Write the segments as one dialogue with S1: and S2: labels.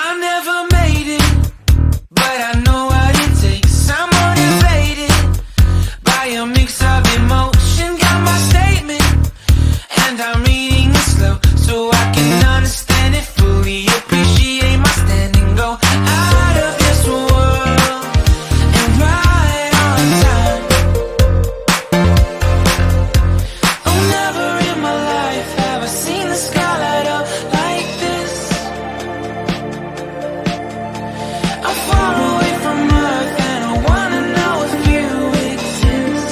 S1: I never made it, but I know what it takes. I'm motivated by a mix of emotion. Got my statement, and I'm reading it slow so I can understand it fully. Appreciate my standing, go out of this world and right on time. Oh, never in my life have I seen the sky light up like this. I'm far away from Earth and I wanna know if you exist.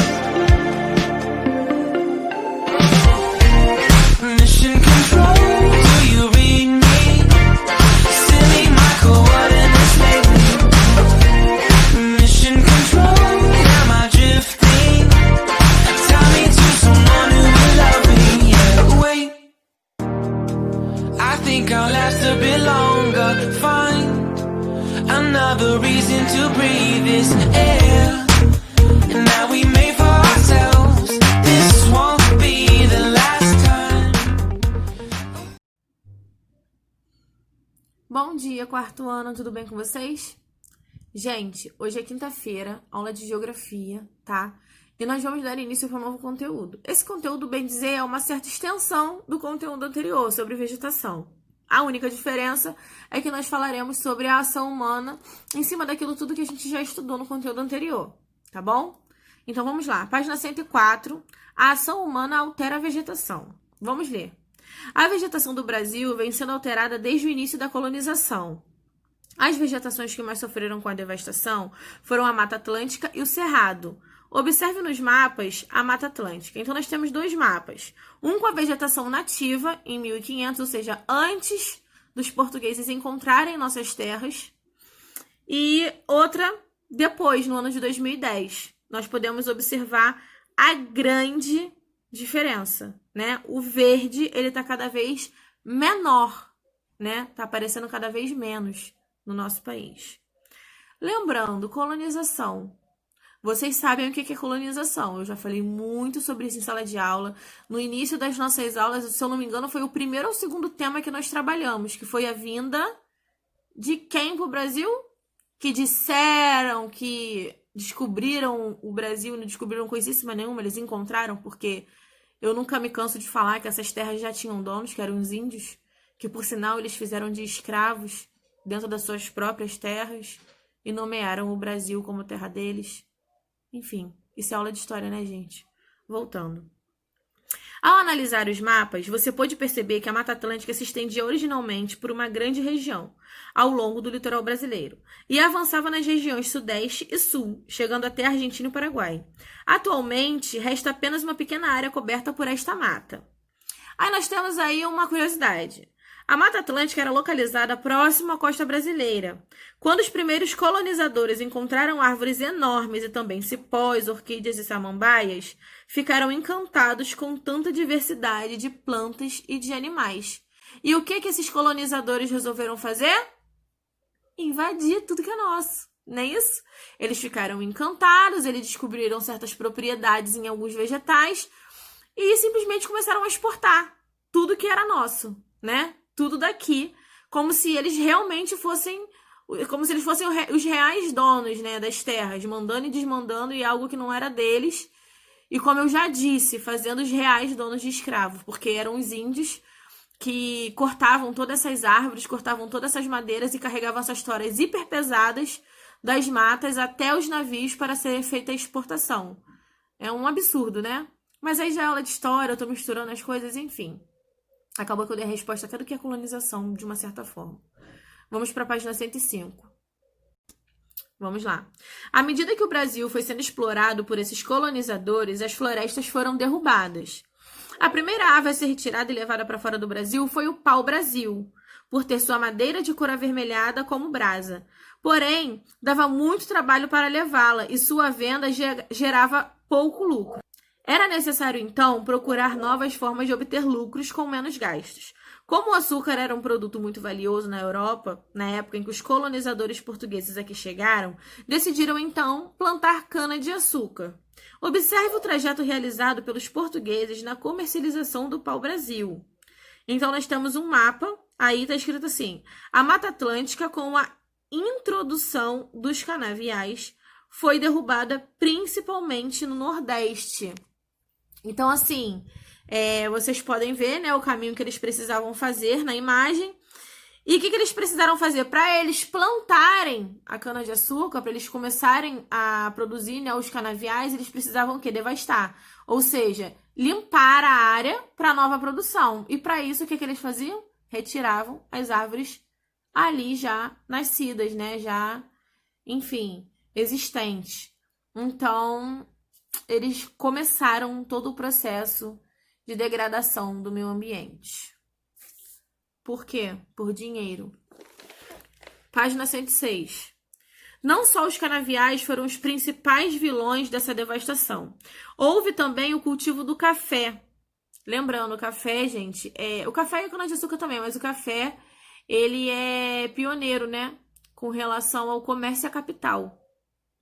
S1: Mission control, do you read me? Sending my coordinates lately. Mission control, am I drifting? Tell me to someone who will love me. Yeah, wait, I think I'll last a bit longer. Find another reason to breathe this air. And now we made for ourselves. This won't be the last time.
S2: Bom dia, quarto ano, tudo bem com vocês? Gente, hoje é quinta-feira, aula de geografia, tá? E nós vamos dar início para um novo conteúdo. Esse conteúdo, bem dizer, é uma certa extensão do conteúdo anterior, sobre vegetação. A única diferença é que nós falaremos sobre a ação humana em cima daquilo tudo que a gente já estudou no conteúdo anterior, tá bom? Então vamos lá, página 104, a ação humana altera a vegetação. Vamos ler. A vegetação do Brasil vem sendo alterada desde o início da colonização. As vegetações que mais sofreram com a devastação foram a Mata Atlântica e o Cerrado. Observe nos mapas a Mata Atlântica. Então, nós temos dois mapas. Um com a vegetação nativa, em 1500, ou seja, antes dos portugueses encontrarem nossas terras. E outra depois, no ano de 2010. Nós podemos observar a grande diferença, né? O verde, ele está cada vez menor, né? Está aparecendo cada vez menos no nosso país. Lembrando, colonização. Vocês sabem o que é colonização. Eu já falei muito sobre isso em sala de aula. No início das nossas aulas, se eu não me engano, foi o primeiro ou segundo tema que nós trabalhamos, que foi a vinda de quem para o Brasil? Que disseram que descobriram o Brasil, não descobriram coisíssima nenhuma, eles encontraram, porque eu nunca me canso de falar que essas terras já tinham donos, que eram os índios, que por sinal eles fizeram de escravos dentro das suas próprias terras e nomearam o Brasil como terra deles. Enfim, isso é aula de história, né, gente? Voltando. Ao analisar os mapas, você pode perceber que a Mata Atlântica se estendia originalmente por uma grande região, ao longo do litoral brasileiro, e avançava nas regiões sudeste e sul, chegando até a Argentina e o Paraguai. Atualmente, resta apenas uma pequena área coberta por esta mata. Aí nós temos aí uma curiosidade. A Mata Atlântica era localizada próximo à costa brasileira. Quando os primeiros colonizadores encontraram árvores enormes e também cipós, orquídeas e samambaias, ficaram encantados com tanta diversidade de plantas e de animais. E o que esses colonizadores resolveram fazer? Invadir tudo que é nosso, não é isso? Eles ficaram encantados, eles descobriram certas propriedades em alguns vegetais e simplesmente começaram a exportar tudo que era nosso, né? Tudo daqui, como se eles realmente fossem, como se eles fossem os reais donos, né, das terras, mandando e desmandando e algo que não era deles. E como eu já disse, fazendo os reais donos de escravos, porque eram os índios que cortavam todas essas árvores, cortavam todas essas madeiras e carregavam essas toras hiper pesadas das matas até os navios para ser feita a exportação. É um absurdo, né? Mas aí já é aula de história, eu tô misturando as coisas, enfim. Acabou que eu dei a resposta até do que é colonização, de uma certa forma. Vamos para a página 105. Vamos lá. À medida que o Brasil foi sendo explorado por esses colonizadores, as florestas foram derrubadas. A primeira ave a ser retirada e levada para fora do Brasil foi o pau-brasil, por ter sua madeira de cor avermelhada como brasa. Porém, dava muito trabalho para levá-la e sua venda gerava pouco lucro. Era necessário, então, procurar novas formas de obter lucros com menos gastos. Como o açúcar era um produto muito valioso na Europa, na época em que os colonizadores portugueses aqui chegaram, decidiram, então, plantar cana-de-açúcar. Observe o trajeto realizado pelos portugueses na comercialização do pau-brasil. Então, nós temos um mapa Aí tá escrito assim: a Mata Atlântica, com a introdução dos canaviais, foi derrubada principalmente no Nordeste. Então, assim, vocês podem ver, né, o caminho que eles precisavam fazer na imagem. E o que eles precisaram fazer? Para eles plantarem a cana-de-açúcar, para eles começarem a produzir, né, os canaviais, eles precisavam o quê? Devastar. Ou seja, limpar a área para nova produção. E para isso, o que eles faziam? Retiravam as árvores ali já nascidas, né? Já, enfim, existentes. Então, eles começaram todo o processo de degradação do meio ambiente. Por quê? Por dinheiro. Página 106. Não só os canaviais foram os principais vilões dessa devastação. Houve também o cultivo do café. Lembrando, o café, gente, o café e a cana-de-açúcar também, mas o café, ele é pioneiro, né? Com relação ao comércio e à capital,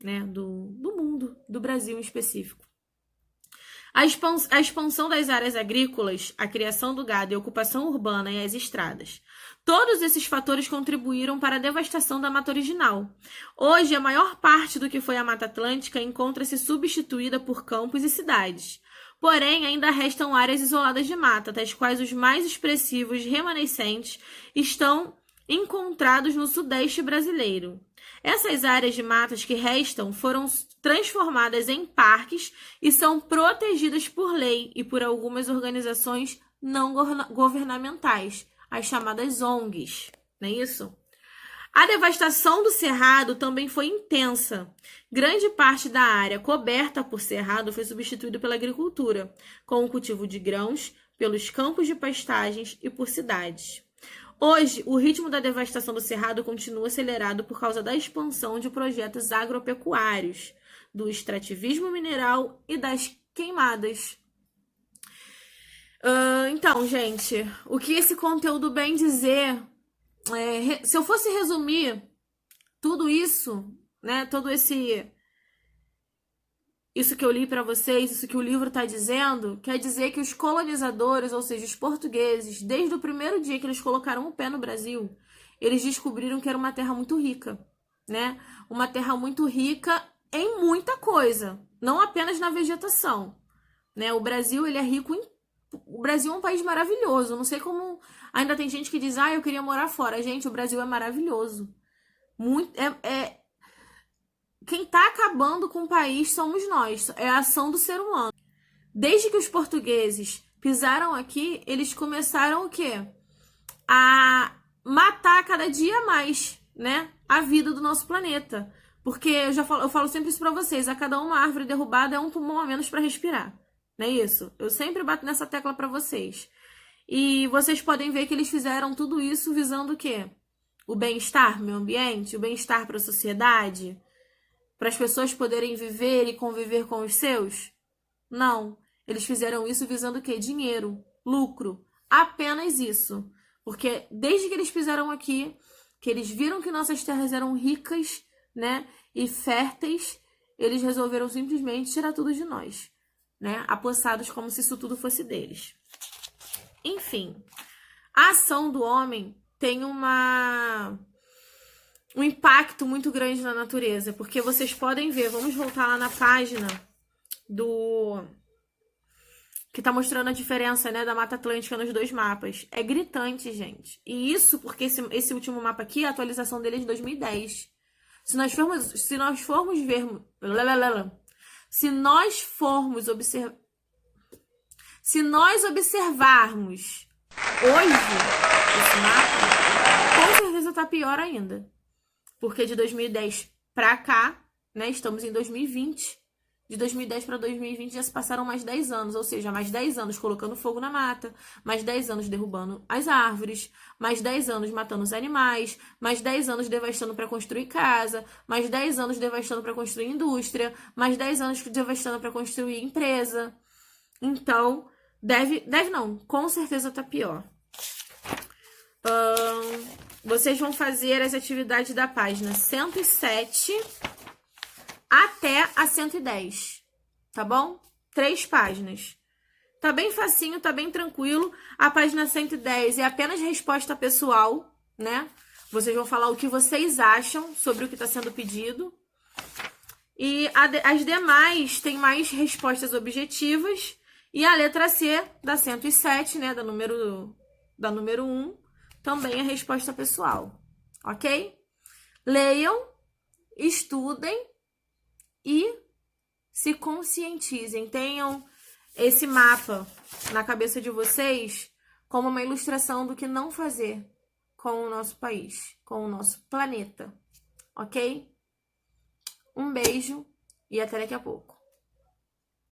S2: né? Do mundo, do Brasil em específico. A expansão das áreas agrícolas, a criação do gado e a ocupação urbana e as estradas. Todos esses fatores contribuíram para a devastação da mata original. Hoje, a maior parte do que foi a Mata Atlântica encontra-se substituída por campos e cidades. Porém, ainda restam áreas isoladas de mata, tais quais os mais expressivos remanescentes estão encontrados no sudeste brasileiro. Essas áreas de matas que restam foram transformadas em parques e são protegidas por lei e por algumas organizações não governamentais, as chamadas ONGs, não é isso? A devastação do cerrado também foi intensa. Grande parte da área coberta por cerrado foi substituída pela agricultura, com o cultivo de grãos, pelos campos de pastagens e por cidades. Hoje, o ritmo da devastação do cerrado continua acelerado por causa da expansão de projetos agropecuários, do extrativismo mineral e das queimadas. Então, gente, o que esse conteúdo vem dizer, se eu fosse resumir tudo isso, né, isso que eu li para vocês, isso que o livro está dizendo, quer dizer que os colonizadores, ou seja, os portugueses, desde o primeiro dia que eles colocaram o pé no Brasil, eles descobriram que era uma terra muito rica, né? Uma terra muito rica em muita coisa, não apenas na vegetação, né? O Brasil, ele é rico O Brasil é um país maravilhoso, não sei como ainda tem gente que diz, eu queria morar fora. Gente, o Brasil é maravilhoso. Quem tá acabando com o país somos nós, é a ação do ser humano. Desde que os portugueses pisaram aqui, eles começaram o quê? A matar cada dia mais, né, a vida do nosso planeta. Porque eu falo sempre isso pra vocês, a cada uma árvore derrubada é um pulmão a menos para respirar. Não é isso? Eu sempre bato nessa tecla pra vocês. E vocês podem ver que eles fizeram tudo isso visando o quê? O bem-estar, meio ambiente, o bem-estar para a sociedade, para as pessoas poderem viver e conviver com os seus? Não. Eles fizeram isso visando o quê? Dinheiro, lucro. Apenas isso. Porque desde que eles pisaram aqui, que eles viram que nossas terras eram ricas, né, e férteis, eles resolveram simplesmente tirar tudo de nós, né? Apossados como se isso tudo fosse deles. Enfim, a ação do homem tem um impacto muito grande na natureza, porque vocês podem ver, vamos voltar lá na página que tá mostrando a diferença, né, da Mata Atlântica nos dois mapas. É gritante, gente. E isso porque esse último mapa aqui, a atualização dele é de 2010. Se nós observarmos hoje esse mapa, com certeza tá pior ainda. Porque de 2010 para cá, né, estamos em 2020. De 2010 para 2020 já se passaram mais 10 anos, ou seja, mais 10 anos colocando fogo na mata, mais 10 anos derrubando as árvores, mais 10 anos matando os animais, mais 10 anos devastando para construir casa, mais 10 anos devastando para construir indústria, mais 10 anos devastando para construir empresa. Então, com certeza tá pior. Vocês vão fazer as atividades da página 107 até a 110, tá bom? 3 páginas. Tá bem facinho, tá bem tranquilo. A página 110 é apenas resposta pessoal, né? Vocês vão falar o que vocês acham sobre o que está sendo pedido. E as demais têm mais respostas objetivas. E a letra C, da 107, né? Da número 1, também é resposta pessoal. Ok? Leiam, estudem e se conscientizem. Tenham esse mapa na cabeça de vocês como uma ilustração do que não fazer com o nosso país, com o nosso planeta. Ok? Um beijo e até daqui a pouco.